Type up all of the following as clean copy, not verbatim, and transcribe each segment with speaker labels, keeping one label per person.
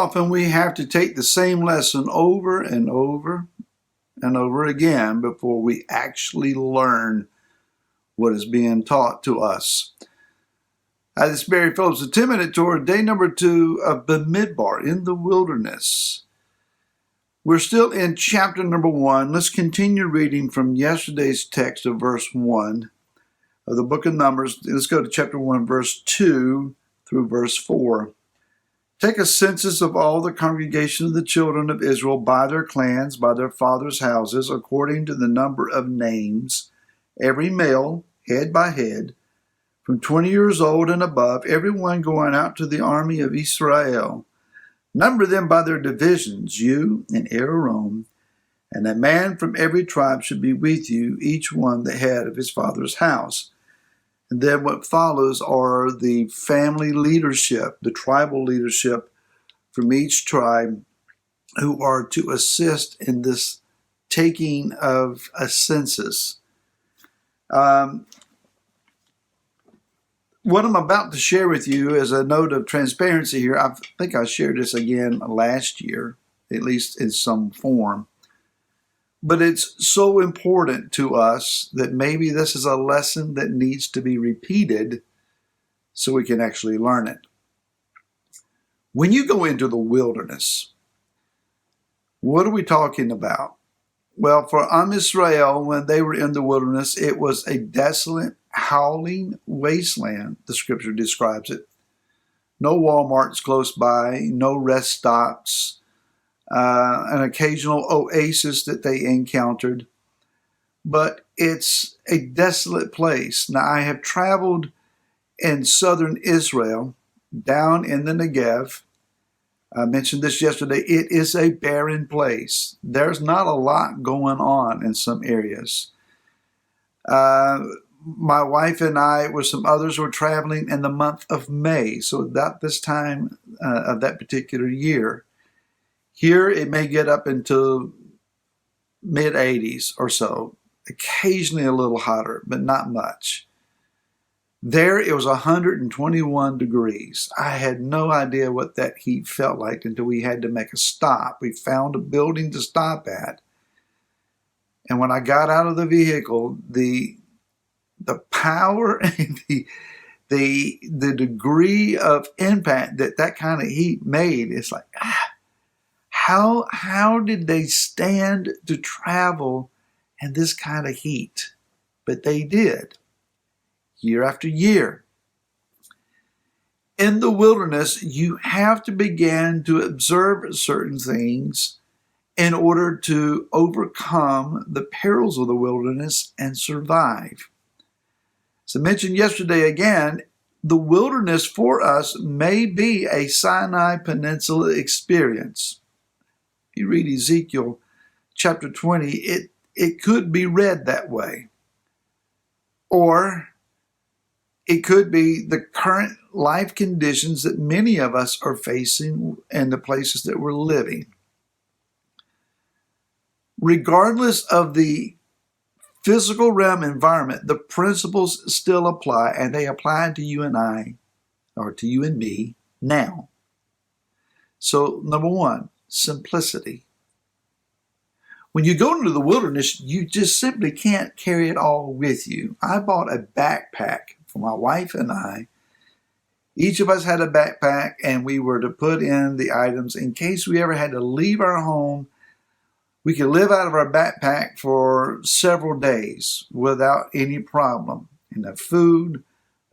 Speaker 1: often we have to take the same lesson over and over and over again before we actually learn what is being taught to us. This is Barry Phillips, a 10-minute Torah, day number 2 of Bamidbar, in the wilderness. We're still in chapter number 1. Let's continue reading from yesterday's text of verse 1 of the book of Numbers. Let's go to chapter 1, verse 2 through verse 4. Take a census of all the congregation of the children of Israel by their clans, by their fathers' houses, according to the number of names, every male, head by head, from 20 years old and above, everyone going out to the army of Israel. Number them by their divisions, you and Aaron, and a man from every tribe should be with you, each one the head of his father's house. And then what follows are the family leadership, the tribal leadership from each tribe, who are to assist in this taking of a census. What I'm about to share with you is a note of transparency here. I think I shared this again last year, at least in some form. But it's so important to us that maybe this is a lesson that needs to be repeated so we can actually learn it. When you go into the wilderness, what are we talking about? Well, for Israel, when they were in the wilderness, it was a desolate, howling wasteland, the scripture describes it. No Walmarts close by, no rest stops, an occasional oasis that they encountered. But it's a desolate place. Now, I have traveled in southern Israel, down in the Negev. I mentioned this yesterday. It is a barren place. There's not a lot going on in some areas. My wife and I, with some others, were traveling in the month of May, so about this time of that particular year. Here, it may get up into mid-80s or so, occasionally a little hotter, but not much. There, it was 121 degrees. I had no idea what that heat felt like until we had to make a stop. We found a building to stop at. And when I got out of the vehicle, the power and the degree of impact that kind of heat made, it's like, how did they stand to travel in this kind of heat? But they did, year after year. In the wilderness, you have to begin to observe certain things in order to overcome the perils of the wilderness and survive. As I mentioned yesterday again, the wilderness for us may be a Sinai Peninsula experience. If you read Ezekiel chapter 20, it could be read that way. Or it could be the current life conditions that many of us are facing in the places that we're living. Regardless of the physical realm environment, the principles still apply, and they apply to you and I, or to you and me, now. So, number one, simplicity. When you go into the wilderness, you just simply can't carry it all with you. I bought a backpack for my wife and I. Each of us had a backpack, and we were to put in the items in case we ever had to leave our home. We could live out of our backpack for several days without any problem. Enough food,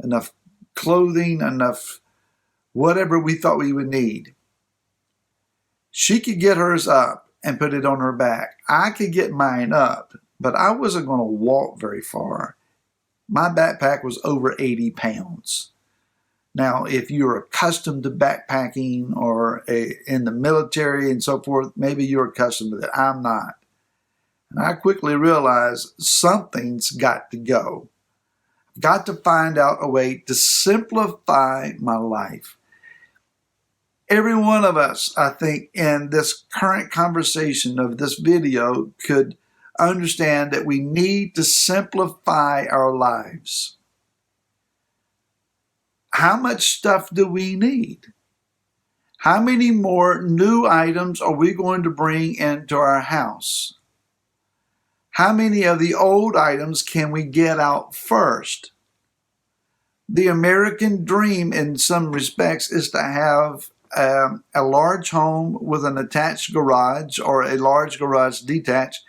Speaker 1: enough clothing, enough whatever we thought we would need. She could get hers up and put it on her back. I could get mine up, but I wasn't going to walk very far. My backpack was over 80 pounds. Now, if you're accustomed to backpacking or in the military and so forth, maybe you're accustomed to that. I'm not. And I quickly realized something's got to go. I've got to find out a way to simplify my life. Every one of us, I think, in this current conversation of this video could understand that we need to simplify our lives. How much stuff do we need? How many more new items are we going to bring into our house? How many of the old items can we get out first? The American dream, in some respects, is to have a large home with an attached garage or a large garage detached.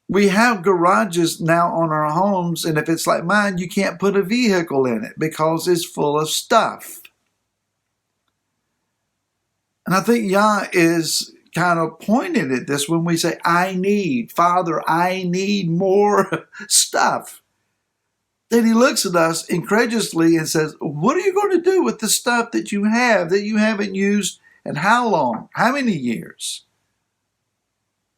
Speaker 1: We have garages now on our homes, and if it's like mine, you can't put a vehicle in it because it's full of stuff. And I think Yah is kind of pointed at this when we say, Father, I need more stuff. Then he looks at us incredulously and says, what are you going to do with the stuff that you have that you haven't used, and how long? How many years?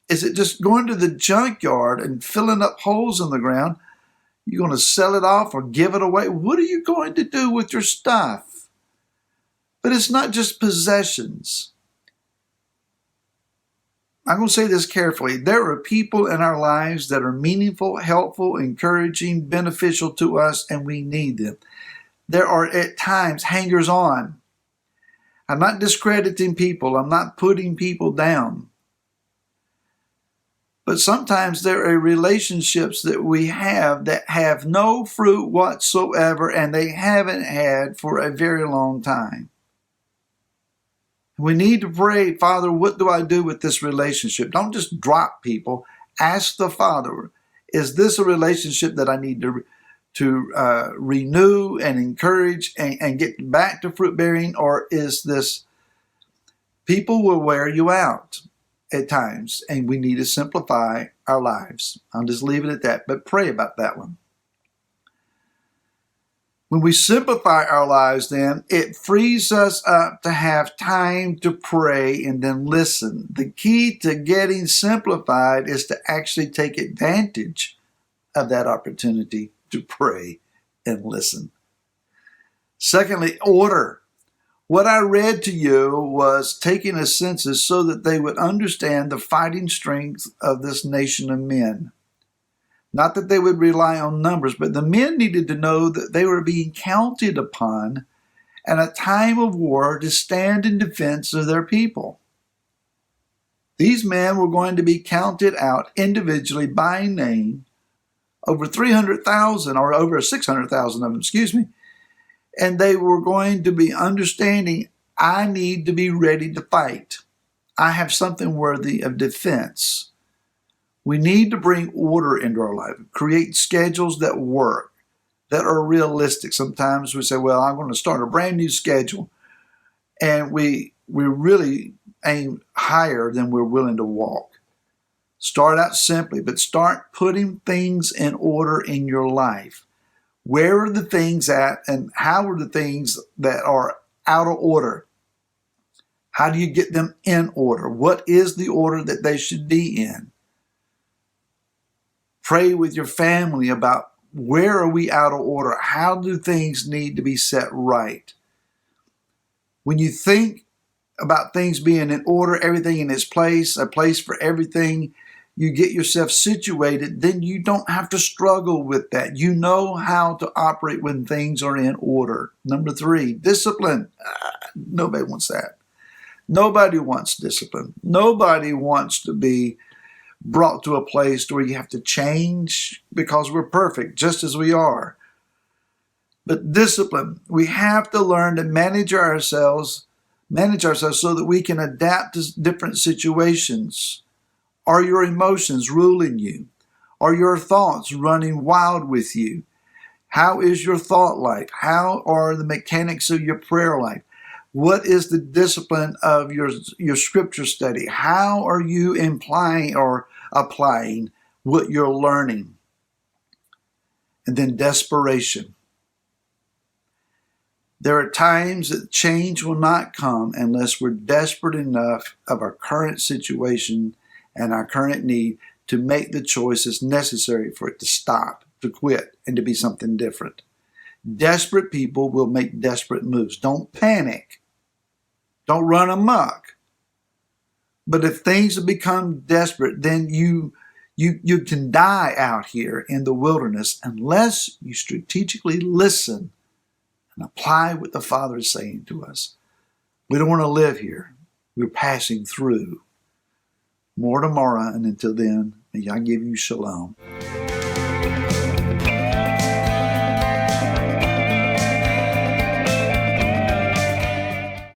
Speaker 1: Is it just going to the junkyard and filling up holes in the ground? You're going to sell it off or give it away? What are you going to do with your stuff? But it's not just possessions. I'm going to say this carefully. There are people in our lives that are meaningful, helpful, encouraging, beneficial to us, and we need them. There are at times hangers-on. I'm not discrediting people. I'm not putting people down. But sometimes there are relationships that we have that have no fruit whatsoever, and they haven't had for a very long time. We need to pray, Father, what do I do with this relationship? Don't just drop people. Ask the Father, is this a relationship that I need to renew and encourage and get back to fruit bearing, or is this people will wear you out at times, and we need to simplify our lives. I'll just leave it at that, but pray about that one. When we simplify our lives, then, it frees us up to have time to pray and then listen. The key to getting simplified is to actually take advantage of that opportunity to pray and listen. Secondly, order. What I read to you was taking a census so that they would understand the fighting strength of this nation of men. Not that they would rely on numbers, but the men needed to know that they were being counted upon at a time of war to stand in defense of their people. These men were going to be counted out individually by name, over 300,000 or over 600,000 of them, and they were going to be understanding, I need to be ready to fight. I have something worthy of defense. We need to bring order into our life, create schedules that work, that are realistic. Sometimes we say, well, I'm going to start a brand new schedule, and we really aim higher than we're willing to walk. Start out simply, but start putting things in order in your life. Where are the things at, and how are the things that are out of order? How do you get them in order? What is the order that they should be in? Pray with your family about where are we out of order? How do things need to be set right? When you think about things being in order, everything in its place, a place for everything, you get yourself situated, then you don't have to struggle with that. You know how to operate when things are in order. Number 3, discipline. Nobody wants that. Nobody wants discipline. Nobody wants to be brought to a place where you have to change because we're perfect just as we are. But discipline, we have to learn to manage ourselves so that we can adapt to different situations. Are your emotions ruling you? Are your thoughts running wild with you? How is your thought life? How are the mechanics of your prayer life? What is the discipline of your scripture study? How are you implying or applying what you're learning? And then desperation. There are times that change will not come unless we're desperate enough of our current situation and our current need to make the choices necessary for it to stop, to quit, and to be something different. Desperate people will make desperate moves. Don't panic. Don't run amok. But if things have become desperate, then you can die out here in the wilderness unless you strategically listen and apply what the Father is saying to us. We don't want to live here. We're passing through. More tomorrow, and until then, may I give you shalom.